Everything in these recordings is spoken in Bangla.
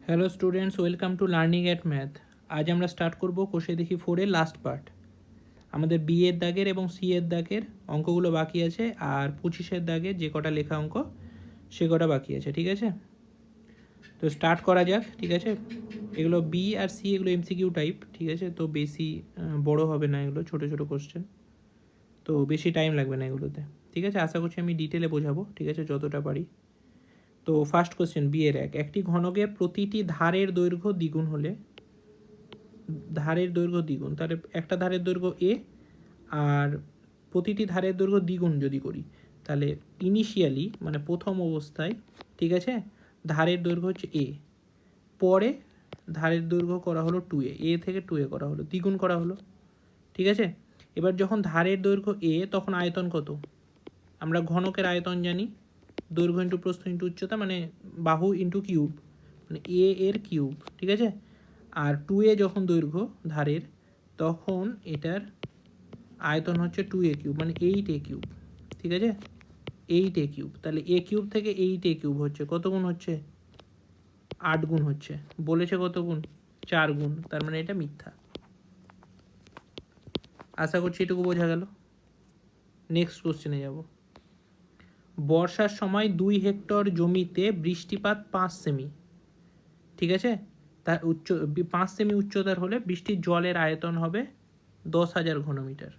Hello students, welcome to learning at math. আজ আমরা স্টার্ট করব কোষে দেখি 4-এর লাস্ট পার্ট। আমাদের বি এর দাগের এবং সি এর দাগের অঙ্কগুলো বাকি আছে, আর 25-এর দাগের যে কটা লেখা অঙ্ক সে কটা বাকি আছে, ঠিক আছে? তো স্টার্ট করা যাক, ঠিক আছে? এগুলো বি আর সি, এগুলো এমসিকিউ টাইপ, ঠিক আছে? তো বেশি বড় হবে না, এগুলো ছোটো ছোটো কোশ্চেন, তো বেশি টাইম লাগবে না এগুলোতে, ঠিক আছে? আশা করছি আমি ডিটেলে বোঝাবো, ঠিক আছে, যতটা পারি। তো ফার্স্ট কোশ্চেন, বি এর একটি ঘনকের প্রতিটি ধারের দৈর্ঘ্য দ্বিগুণ হলে, ধারের দৈর্ঘ্য দ্বিগুণ, তাহলে একটা ধারের দৈর্ঘ্য এ আর প্রতিটি ধারের দৈর্ঘ্য দ্বিগুণ যদি করি, তাহলে ইনিশিয়ালি মানে প্রথম অবস্থায়, ঠিক আছে, ধারের দৈর্ঘ্য হচ্ছে এ, পরে ধারের দৈর্ঘ্য করা হলো 2a, এ থেকে 2a করা হলো, দ্বিগুণ করা হলো, ঠিক আছে? এবার যখন ধারের দৈর্ঘ্য এ, তখন আয়তন কত? আমরা ঘনকের আয়তন জানি, দৈর্ঘ্য ইন্টু প্রস্থ ইন্টু উচ্চতা, মানে বাহু ইন্টু কিউব, মানে এ এর কিউব, ঠিক আছে? আর 2a যখন দৈর্ঘ্য ধারের, তখন এটার আয়তন হচ্ছে 2a কিউব, মানে 8a কিউব, ঠিক আছে? 8a কিউব, তাহলে a কিউব থেকে 8a কিউব হচ্ছে কত গুণ হচ্ছে? 8 গুণ হচ্ছে। বলেছে কত গুণ? 4 গুণ, তার মানে এটা মিথ্যা। আশা করছি এটুকু বোঝা গেল। নেক্সট কোশ্চেনে যাব। বর্ষার সময় 2 হেক্টর জমিতে বৃষ্টিপাত 5 সেমি, ঠিক আছে? তার 5 সেমি উচ্চতার হলে বৃষ্টির জলের আয়তন হবে 10,000 ঘনমিটার।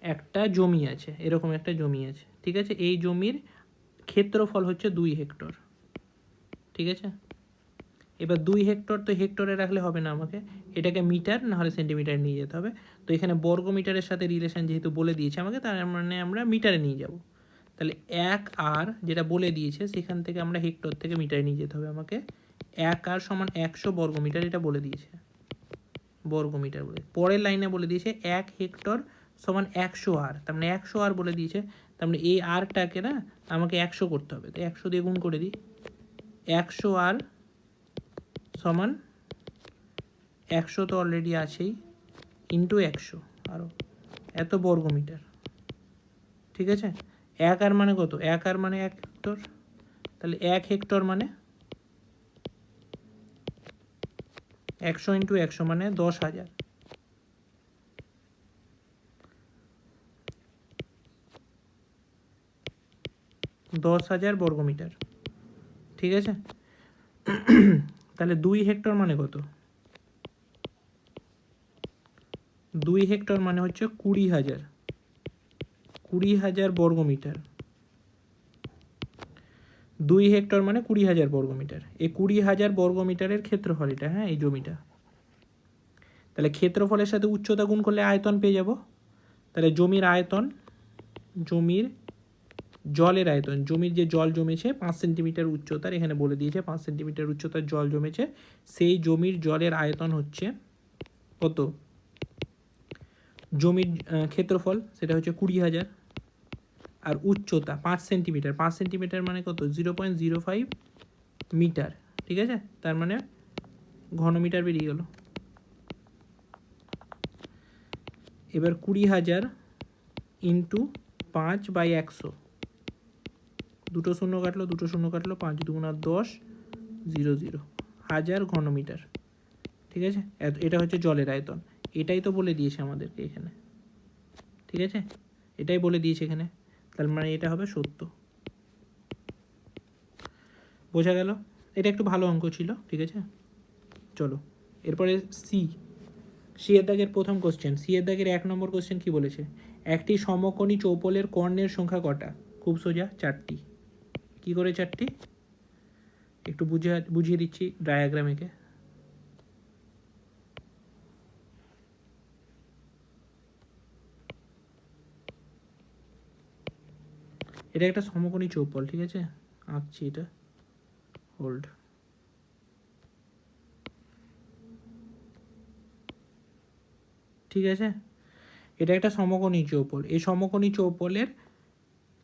একটা জমি আছে, এরকম একটা জমি আছে, ঠিক আছে? এই জমির ক্ষেত্রফল হচ্ছে 2 হেক্টর, ঠিক আছে? এবার 2 হেক্টর তো হেক্টরে রাখলে হবে না, আমাকে এটাকে মিটার না হলে সেন্টিমিটার নিয়ে যেতে হবে। তো এখানে বর্গ মিটারের সাথে রিলেশন যেহেতু বলে দিয়েছে আমাকে, তার মানে আমরা মিটারে নিয়ে যাব। তাহলে 1 আর যেটা বলে দিয়েছে সেখান থেকে আমরা হেক্টর থেকে মিটারে নিয়ে যেতে হবে আমাকে। 1 আর সমান 100 বর্গ মিটার, এটা বলে দিয়েছে, বর্গ মিটার বলে। পরের লাইনে বলে দিয়েছে 1 হেক্টর সমান 100 আর, তার মানে 100 আর বলে দিয়েছে, তার মানে এই আরটাকে না আমাকে 100 করতে হবে, তো 100 দিয়ে গুণ করে দিই। 100 আর সমান 100 তো অলরেডি আছেই, ইন্টু 100 আরও এত বর্গ মিটার, ঠিক আছে? 1 আর মানে কত? 1 আর মানে 1 হেক্টর, তাহলে 1 হেক্টর মানে 100 ইন্টু 100 মানে 10,000, 10,000 বর্গ মিটার, ঠিক আছে? তাহলে 2 হেক্টর মানে কত? 2 হেক্টর মানে হচ্ছে 20,000, 20,000 বর্গ মিটার। 2 হেক্টর মানে 20,000 বর্গ মিটার। এই 20,000 বর্গ মিটারের ক্ষেত্রফল এটা, হ্যাঁ, এই জমিটা। তাহলে ক্ষেত্রফলের সাথে উচ্চতা গুণ করলে আয়তন পেয়ে যাব। তাহলে জমির আয়তন, জমির জলের আয়তন, জমির যে জল জমেছে 5 সেন্টিমিটার উচ্চতার, এখানে বলে দিয়েছে 5 সেন্টিমিটার উচ্চতার জল জমেছে, সেই জমির জলের আয়তন হচ্ছে কত? জমির ক্ষেত্রফল সেটা হচ্ছে 20,000, আর উচ্চতা 5 সেন্টিমিটার, 5 সেন্টিমিটার মানে কত? 0.05 মিটার, ঠিক আছে? তার মানে ঘনমিটার বেরিয়ে গেল। এবার 20,000 ইন্টু 5/100, দুটো শূন্য কাটলো, দুটো শূন্য কাটলো, 5 দুগুণা 10, 0 0 হাজার ঘনমিটার, ঠিক আছে? এটা হচ্ছে জলের আয়তন, এটাই তো বলে দিয়েছে আমাদেরকে এখানে, ঠিক আছে? এটাই বলে দিয়েছে এখানে, তার মানে এটা হবে সত্য। বোঝা গেল? এটা একটু ভালো অঙ্ক ছিল, ঠিক আছে? চলো এরপরে সি এর দাগের প্রথম কোশ্চেন। সি এর দাগের 1 নম্বর কোশ্চেন কি বলেছে? একটি সমকোণী চৌপলের কর্ণের সংখ্যা কটা? খুব সোজা, 4টি। কি করে 4টি? একটু বুঝিয়ে দিচ্ছি ডায়াগ্রাম এঁকে। এটা একটা সমকোণী চৌপল, ঠিক আছে? আঁকছি এটা, হোল্ড। ঠিক আছে, এটা একটা সমকোণী চৌপল। এই সমকোণী চৌপলের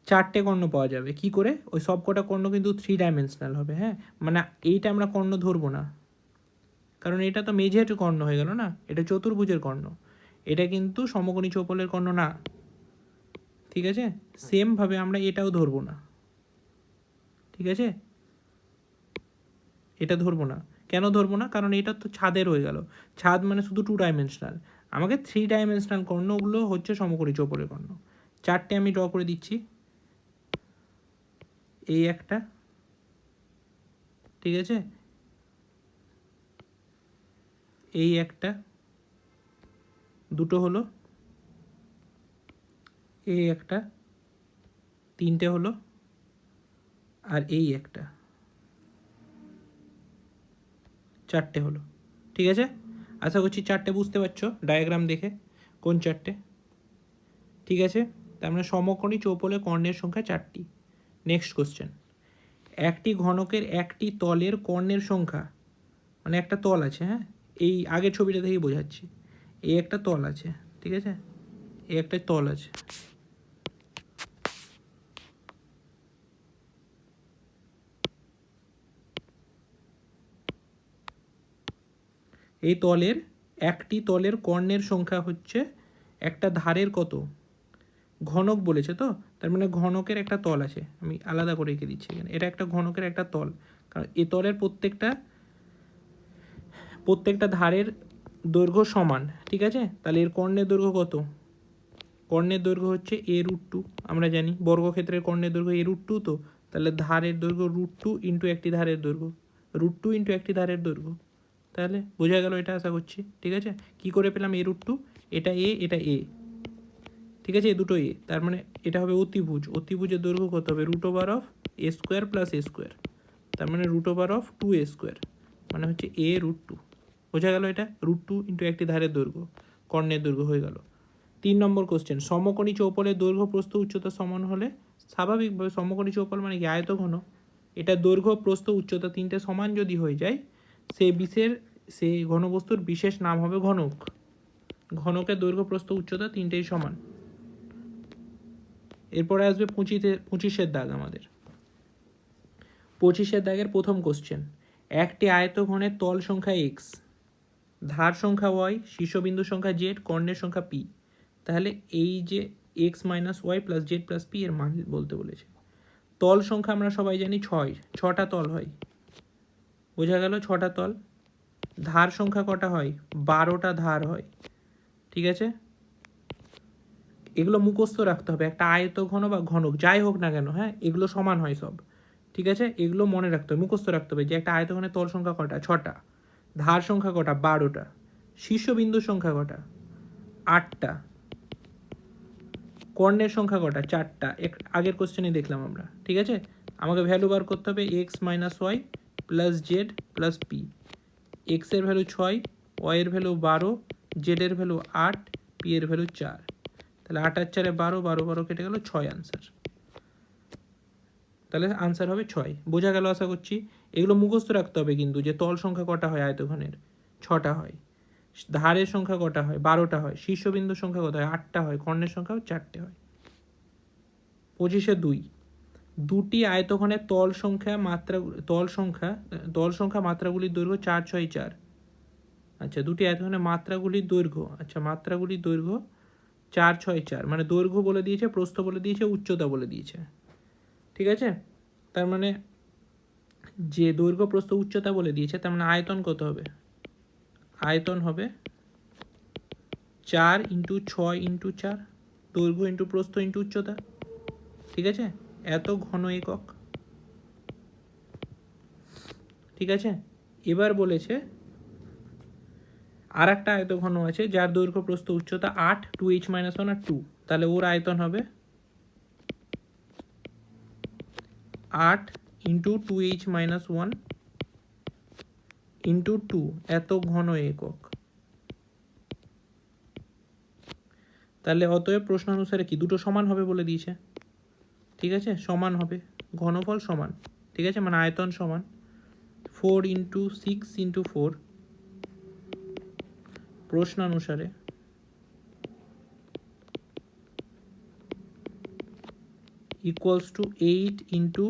4টে কর্ণ পাওয়া যাবে। কি করে? ওই সব কটা কর্ণ কিন্তু 3 ডাইমেনশনাল হবে, হ্যাঁ? মানে এইটা আমরা কর্ণ ধরবো না, কারণ এটা তো মেঝের কর্ণ হয়ে গেল না, এটা চতুর্ভুজের কর্ণ, এটা কিন্তু সমকোণী চৌপলের কর্ণ না, ঠিক আছে? সেমভাবে আমরা এটাও ধরবো না, ঠিক আছে? এটা ধরবো না। কেন ধরবো না? কারণ এটা তো ছাদের হয়ে গেল। ছাদ মানে শুধু 2 ডাইমেনশনাল। আমাকে 3 ডাইমেনশনাল কর্ণগুলো হচ্ছে সমকোণী চৌপলের কর্ণ। 4টে আমি ড্র করে দিচ্ছি। এই একটা, ঠিক আছে, এই একটা, দুটো হলো, এই একটা, 3টে হলো, আর এই একটা, 4টে হলো। ঠিক আছে, আশা করছি 4টে বুঝতে পারছো ডায়াগ্রাম দেখে কোন 4টে। ঠিক আছে, তার মানে সমকোণী চৌপলে কর্ণের সংখ্যা 4টি। নেক্সট কোশ্চেন, একটি ঘনকের একটি তলের কর্ণের সংখ্যা, মানে একটা তল আছে, হ্যাঁ, এই আগের ছবিটা থেকেই বোঝাচ্ছি। এই একটা তল আছে, ঠিক আছে, এই একটা তল আছে। এই তলের একটি তলের কর্ণের সংখ্যা হচ্ছে একটা ধারের কত, ঘনক বলেছে তো, তার মানে ঘনকের একটা তল আছে, আমি আলাদা করে রেখে দিচ্ছি এখানে। এটা একটা ঘনকের একটা তল, কারণ এই তলের প্রত্যেকটা ধারের দৈর্ঘ্য সমান, ঠিক আছে। তাহলে এর কর্ণের দৈর্ঘ্য কত? কর্ণের দৈর্ঘ্য হচ্ছে a√2, আমরা জানি বর্গক্ষেত্রের কর্ণের দৈর্ঘ্য a√2, তো তাহলে ধারের দৈর্ঘ্য √2 ইন্টু একটি ধারের দৈর্ঘ্য, √2 ইন্টু একটি ধারের দৈর্ঘ্য। তাহলে বোঝা গেল এটা, আশা করছি। ঠিক আছে, কি করে পেলাম a√2? এটা a, এটা a, ঠিক আছে, এ দুটো এ, তার মানে এটা হবে অতিভুজ। অতিভুজের দৈর্ঘ্য কত হবে? √a² প্লাস a², তার মানে √2a², মানে হচ্ছে a√2। বোঝা গেল এটা, √2 ইন্টু একটি ধারের দৈর্ঘ্য, কর্ণের দৈর্ঘ্য হয়ে গেল। 3 নম্বর কোশ্চেন, সমকোণী চৌপলের দৈর্ঘ্য প্রস্থ উচ্চতা সমান হলে, স্বাভাবিকভাবে সমকোণী চৌপল মানে কি? আয়তঘন। এটা দৈর্ঘ্য প্রস্থ উচ্চতা 3টে সমান যদি হয়ে যায়, সেই ঘনবস্তুর বিশেষ নাম হবে ঘনক। ঘনকের দৈর্ঘ্য প্রস্থ উচ্চতা 3টেই সমান। এরপরে আসবে 25-এর দাগ। আমাদের 25-এর দাগের প্রথম কোশ্চেন, একটি আয়তঘনের তল সংখ্যা এক্স, ধার সংখ্যা ওয়াই, শীর্ষবিন্দু সংখ্যা জেড, কর্ণের সংখ্যা পি। তাহলে এই যে X minus Y plus Z plus P এর মান বলতে বলেছে। তল সংখ্যা আমরা সবাই জানি 6টা তল হয়, বোঝা গেল 6টা তল। ধার সংখ্যা কটা হয়? 12টা ধার হয়, ঠিক আছে। এগুলো মুখস্থ রাখতে হবে, একটা আয়তঘন বা ঘনক যাই হোক না কেন, হ্যাঁ, এগুলো সমান হয় সব, ঠিক আছে। এগুলো মনে রাখতে হবে, মুখস্থ রাখতে হবে যে একটা আয়তঘনের তল সংখ্যা কটা? 6টা। ধার সংখ্যা কটা? 12টা। শীর্ষবিন্দুর সংখ্যা কটা? 8টা। কর্ণের সংখ্যা কটা? 4টা। আগের কোশ্চেনে দেখলাম আমরা, ঠিক আছে। আমাকে ভ্যালু বার করতে হবে X minus Y plus Z plus P. এক্সের ভ্যালু 6, ওয়াইয়ের ভ্যালু 12, জেডের ভ্যালু 8, পি এর ভ্যালু 4। তাহলে 8 আর 4 12, 12 12 কেটে গেল, 6 আনসার। তাহলে আনসার হবে 6। বোঝা গেল আশা করছি। এগুলো মুখস্থ রাখতে হবে কিন্তু, যে তল সংখ্যা কটা হয় আয়তঘনের? 6টা হয়। ধারের সংখ্যা কটা হয়? 12টা হয়। শীর্ষবিন্দুর সংখ্যা কত হয়? 8টা হয়। কর্ণের সংখ্যাও 4টে হয়। 25-এ 2, দুটি আয়তঘনের তল সংখ্যা মাত্রাগুলির দৈর্ঘ্য 4 6 4। আচ্ছা, দুটি আয়তঘনের মাত্রাগুলির দৈর্ঘ্য, আচ্ছা মাত্রাগুলির দৈর্ঘ্য 4 6 4, মানে দৈর্ঘ্য বলে দিয়েছে, প্রস্থ বলে দিয়েছে, উচ্চতা বলে দিয়েছে, ঠিক আছে। তার মানে যে দৈর্ঘ্য প্রস্থ উচ্চতা বলে দিয়েছে, তার মানে আয়তন কত হবে? আয়তন হবে 4 ইন্টু 6 ইন্টু 4, দৈর্ঘ্য ইন্টু প্রস্থ ইন্টু উচ্চতা, ঠিক আছে। এত ঘন একক, ঠিক আছে। এবার বলেছে আর একটা আয়তঘন আছে যার দৈর্ঘ্য প্রস্থ উচ্চতা 8, 2h - 1 আর 2, তাহলে ওর আয়তন হবে 8 ইন্টু 2h - 1 ইন্টু 2, এত ঘন একক। তাহলে অতএব প্রশ্ন অনুসারে কি দুটো সমান হবে বলে দিয়েছে, ঠিক আছে, সমান হবে, ঘনফল সমান, ঠিক আছে, মানে আয়তন সমান 4 ইন্টু 6 ইন্টু 4 প্রশ্ন অনুসারে equals to 8 into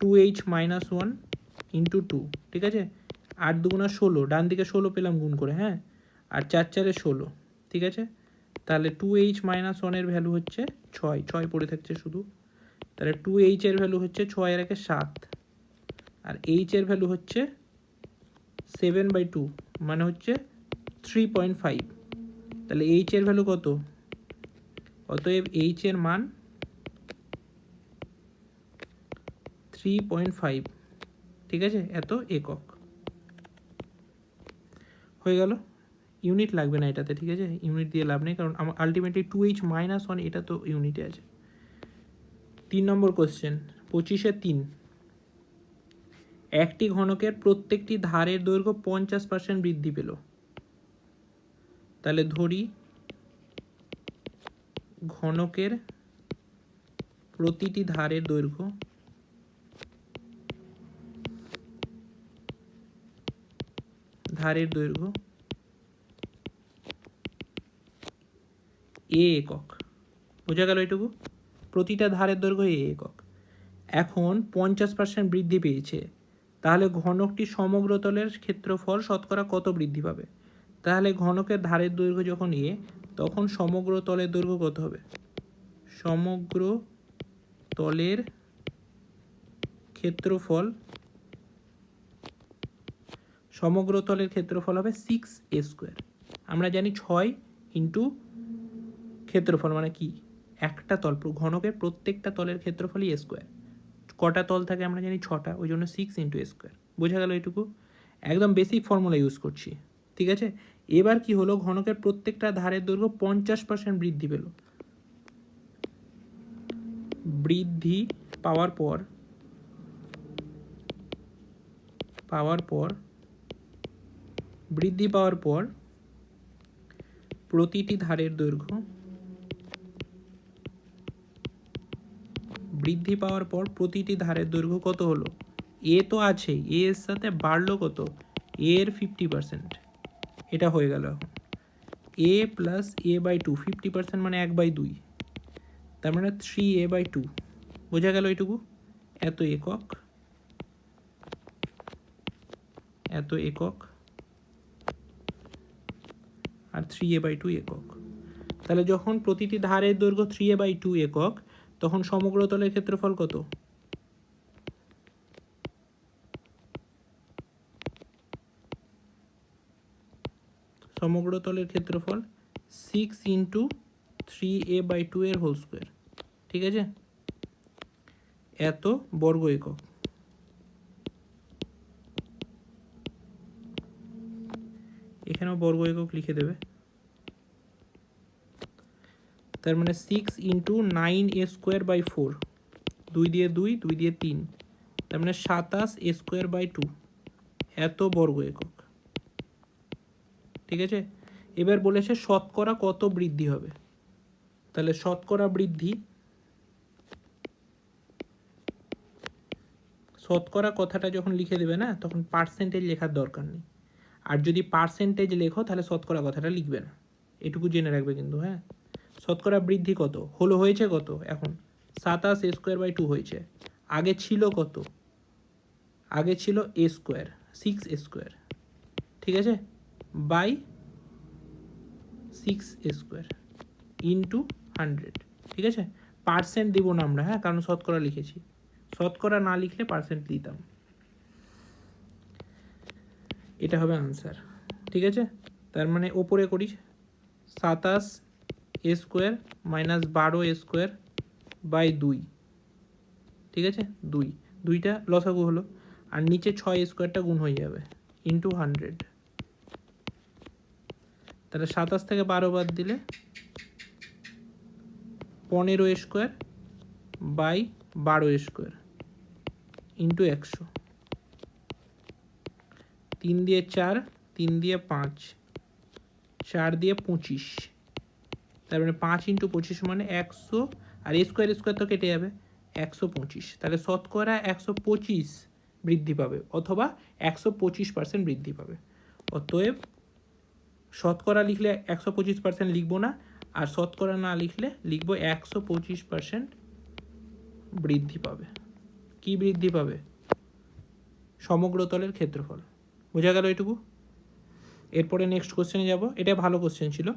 2h - 1 into 2, ঠিক আছে। 8 দুগুণা 16, ডান দিকে 16 পেলাম গুণ করে, হ্যাঁ, আর 4 4 16, ঠিক আছে। তাহলে 2h - 1 এর ভ্যালু হচ্ছে 6 পড়ে থাকছে শুধু, তাহলে 2h এর ভ্যালু হচ্ছে 6 এর 1 7, আর এইচের ভ্যালু হচ্ছে 7/2 মানে হচ্ছে 3.5। তাহলে এইচের ভ্যালু কত? অতএব এইচের মান 3.5, ঠিক আছে, এত একক হয়ে গেল। ইউনিট লাগবে না এটাতে, ঠিক আছে, ইউনিট দিয়ে লাভ নেই, কারণ আমার আলটিমেটলি 2h-1 এটা তো ইউনিটে আছে। 3 নম্বর কোশ্চেন 25-3। একটি ঘনকের প্রত্যেকটি ধারের দৈর্ঘ্য 50% বৃদ্ধি পেল। তাহলে ধরি ঘনকের প্রতিটি ধারের দৈর্ঘ্য এ একক। বোঝা গেল এটুকু? প্রতিটা ধারের দৈর্ঘ্য এ একক। এখন 50% বৃদ্ধি পেয়েছে, তাহলে ঘনকটি সমগ্র তলের ক্ষেত্রফল শতকরা কত বৃদ্ধি পাবে? তাহলে ঘনকের ধারের দৈর্ঘ্য যখন এ, তখন সমগ্র তলের দৈর্ঘ্য কত হবে? সমগ্র তলের ক্ষেত্রফল হবে 6a²। আমরা জানি 6 ইন্টু ক্ষেত্রফল মানে কি, একটা তল, ঘনকের প্রত্যেকটা তলের ক্ষেত্রফলই a²। কটা তল থাকে আমরা জানি 6টা, ওই জন্য 6 ইন্টু a²। বোঝা গেল এটুকু? একদম বেসিক ফর্মুলা ইউজ করছি, ঠিক আছে। এবার কি হলো, ঘনকের প্রত্যেকটা ধারের দৈর্ঘ্য 50% বৃদ্ধি পেল। বৃদ্ধি পাওয়ার পর প্রতিটি ধারের দৈর্ঘ্য কত হলো? এ তো আছে, এ এর সাথে বাড়লো কত? এর 50%। এটা হয়ে গেল। এখন a প্লাস a/2, 50% মানে 1/2, তার মানে 3a/2। বোঝা গেল এটুকু? এত একক আর 3a/2 একক। তাহলে যখন প্রতিটি ধারের দৈর্ঘ্য 3a/2 একক, তখন সমগ্র তলের ক্ষেত্রফল কত? সমগ্র তলের ক্ষেত্রফল 6 ইন্টু 3a/2 এর হোল স্কোয়ার, ঠিক আছে, এত বর্গ একক। এখানেও বর্গ একক লিখে দেবে। তার মানে 6 ইন্টু 9a²/4, 2 দিয়ে 2, 2 দিয়ে 3, তার মানে 27a²/2 এত বর্গ একক, ঠিক আছে। এবার বলেছে শতকরা কত বৃদ্ধি হবে। তাহলে শতকরা কথাটা যখন লিখে দেবে না, তখন পার্সেন্টেজ লেখার দরকার নেই। আর যদি পার্সেন্টেজ লেখো তাহলে শতকরা কথাটা লিখবে না, এটুকু জেনে রাখবে কিন্তু। হ্যাঁ, শতকরা বৃদ্ধি কত হয়েছে কত? এখন 27a²/2 হয়েছে। আগে ছিল কত? আগে ছিল a², 6a², ঠিক আছে, বাই 6a² ইন্টু 100, ঠিক আছে। পার্সেন্ট দিব না আমরা, হ্যাঁ, কারণ শতকরা লিখেছি। শতকরা না লিখলে পার্সেন্ট দিতাম। এটা হবে আনসার, ঠিক আছে। তার মানে ওপরে করি 27a² মাইনাস 12a²/2, ঠিক আছে, 2টা লসাগু হলো। আর নিচে 6a² গুণ হয়ে যাবে ইন্টু 100। তাহলে 27 থেকে 12 বাদ দিলে 15a²/12a² ইন্টু 100। 3 দিয়ে 4, 3 দিয়ে 5, 4 দিয়ে 25, তার মানে 5 ইন্টু 25 মানে 100, আর a² তো কেটে যাবে, 125। তাহলে শতকরা 125 বৃদ্ধি পাবে, অথবা 125% বৃদ্ধি পাবে। অতএব শতকরা লিখলে 125% লিখবো না, আর শতকরা না লিখলে লিখবো 125% বৃদ্ধি পাবে। কি বৃদ্ধি পাবে? সমগ্র তলের ক্ষেত্রফল। বোঝা গেল এটুকু? এরপরে নেক্সট কোশ্চেনে যাব। এটা ভালো কোশ্চেন ছিল।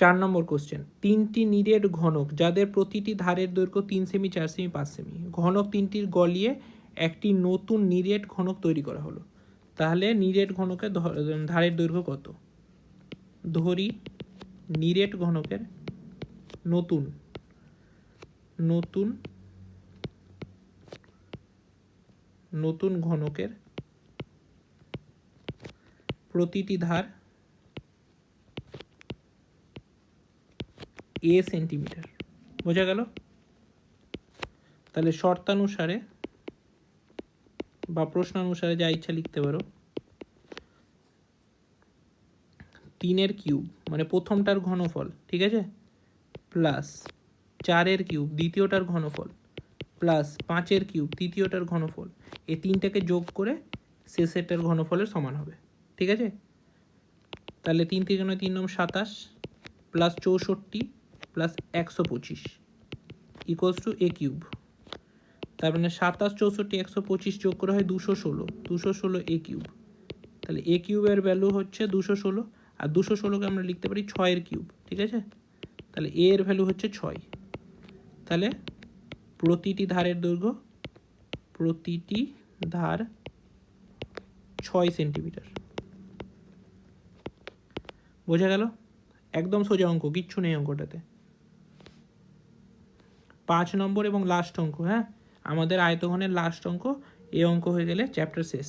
4 নম্বর কোশ্চেন, 3টি নিরেট ঘনক যাদের প্রতিটি ধারের দৈর্ঘ্য 3 সেমি, 4 সেমি, 5 সেমি, ঘনক 3টির গলিয়ে একটি নতুন নিরেট ঘনক তৈরি করা হলো। তাহলে নিরেট ঘনকের ধারের দৈর্ঘ্য কত? ধরি নিরেট ঘনকের নতুন নতুন নতুন ঘনকের প্রতিটি ধার a সেন্টিমিটার। বোঝা গেল? তাহলে শর্তানুসারে বা প্রশ্নানুসারে যা ইচ্ছা লিখতে পারো, 3-এর কিউব মানে প্রথমটার ঘনফল, ঠিক আছে, প্লাস 4-এর কিউব দ্বিতীয়টার ঘনফল, প্লাস 5-এর কিউব তৃতীয়টার ঘনফল, এই তিনটাকে যোগ করে শেষেরটার ঘনফলের সমান হবে। ঠিক আছে? তাহলে 3 থেকে 9 3 9 27 plus 64 plus 125 equals to A cube. তার মানে 27 64 125 যোগ করা হয় 216 এ কিউব। তাহলে এ কিউবের ভ্যালু হচ্ছে 216, আর 216কে আমরা লিখতে পারি 6-এর কিউব। ঠিক আছে? তাহলে এ এর ভ্যালু হচ্ছে 6। তাহলে প্রতিটি ধারের দৈর্ঘ্য, প্রতিটি ধার 6 সেন্টিমিটার। বোঝা গেল? একদম সোজা অঙ্ক, কিচ্ছু নেই অঙ্কটাতে। 5 নম্বর এবং লাস্ট অঙ্ক। হ্যাঁ, আমাদের আয়তঘনের লাস্ট অঙ্ক। এই অঙ্ক হয়ে গেলে চ্যাপ্টার শেষ।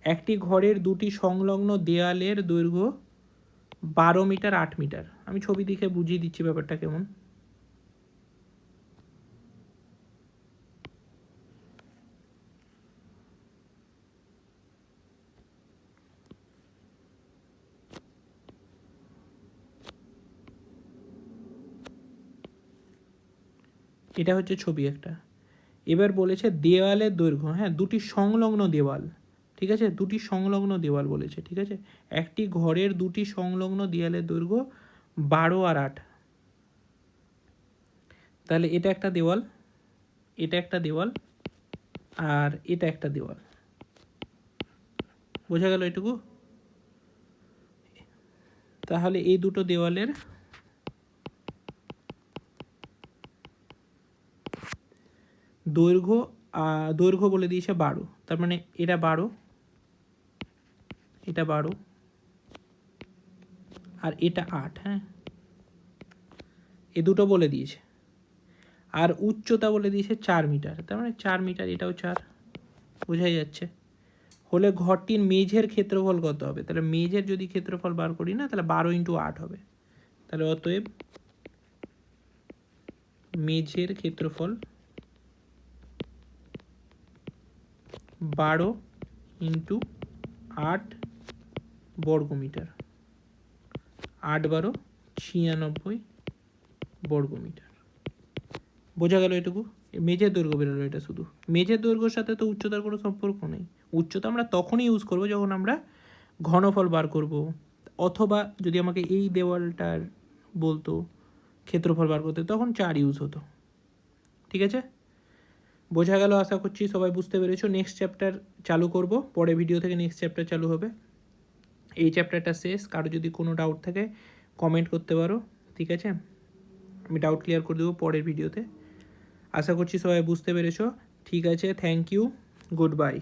একটি ঘরের দুটি সংলগ্ন দেয়ালের দৈর্ঘ্য 12 মিটার 8 মিটার। আমি ছবি দেখে বুঝিয়ে দিচ্ছি ব্যাপারটা কেমন। এটা হচ্ছে ছবি একটা। এবার বলেছে দেওয়ালের দৈর্ঘ্য, হ্যাঁ, দুটি সংলগ্ন দেওয়াল, ঠিক আছে, দুটি সংলগ্ন দেওয়াল বলেছে। ঠিক আছে, একটি ঘরের দুটি সংলগ্ন দেওয়ালের দৈর্ঘ্য 12 আর 8। তাহলে এটা একটা দেওয়াল, এটা একটা দেওয়াল, আর এটা একটা দেওয়াল। বোঝা গেল এটুকু? তাহলে এই দুটো দেওয়ালের দৈর্ঘ্য বলে দিয়েছে 12। তার মানে এটা 12, এটা 12, আর এটা 8। হ্যাঁ, এ দুটো বলে দিয়েছে। আর উচ্চতা বলে দিয়েছে 4 মিটার। তার মানে 4 মিটার, এটাও 4, বোঝাই যাচ্ছে। হলে ঘরটির মেঝের ক্ষেত্রফল কত হবে? তাহলে মেঝের যদি ক্ষেত্রফল বার করি না, তাহলে 12 × 8 হবে। তাহলে অতএব মেঝের ক্ষেত্রফল 12 × 8 বর্গমিটার। 8 12 96 বর্গমিটার। বোঝা গেল এটুকু? মেঝের দৈর্ঘ্য বেরোলো এটা শুধু। মেঝের দৈর্ঘ্যের সাথে তো উচ্চতার কোনো সম্পর্ক নেই। উচ্চতা আমরা তখনই ইউজ করব যখন আমরা ঘনফল বার করব, অথবা যদি আমাকে এই দেওয়ালটার বলতো ক্ষেত্রফল বার করতে, তখন 4 ইউজ হতো। ঠিক আছে? বোঝা গেল? আশা করছি সবাই বুঝতে পেরেছো। নেক্সট চ্যাপ্টার চালু করব, পরের ভিডিও থেকে নেক্সট চ্যাপ্টার চালু হবে। এই চ্যাপ্টারটা শেষ। কারো যদি কোনো ডাউট থাকে কমেন্ট করতে পারো, ঠিক আছে, আমি ডাউট ক্লিয়ার করে দেবো পরের ভিডিওতে। আশা করছি সবাই বুঝতে পেরেছো। ঠিক আছে, থ্যাংক ইউ, গুড বাই।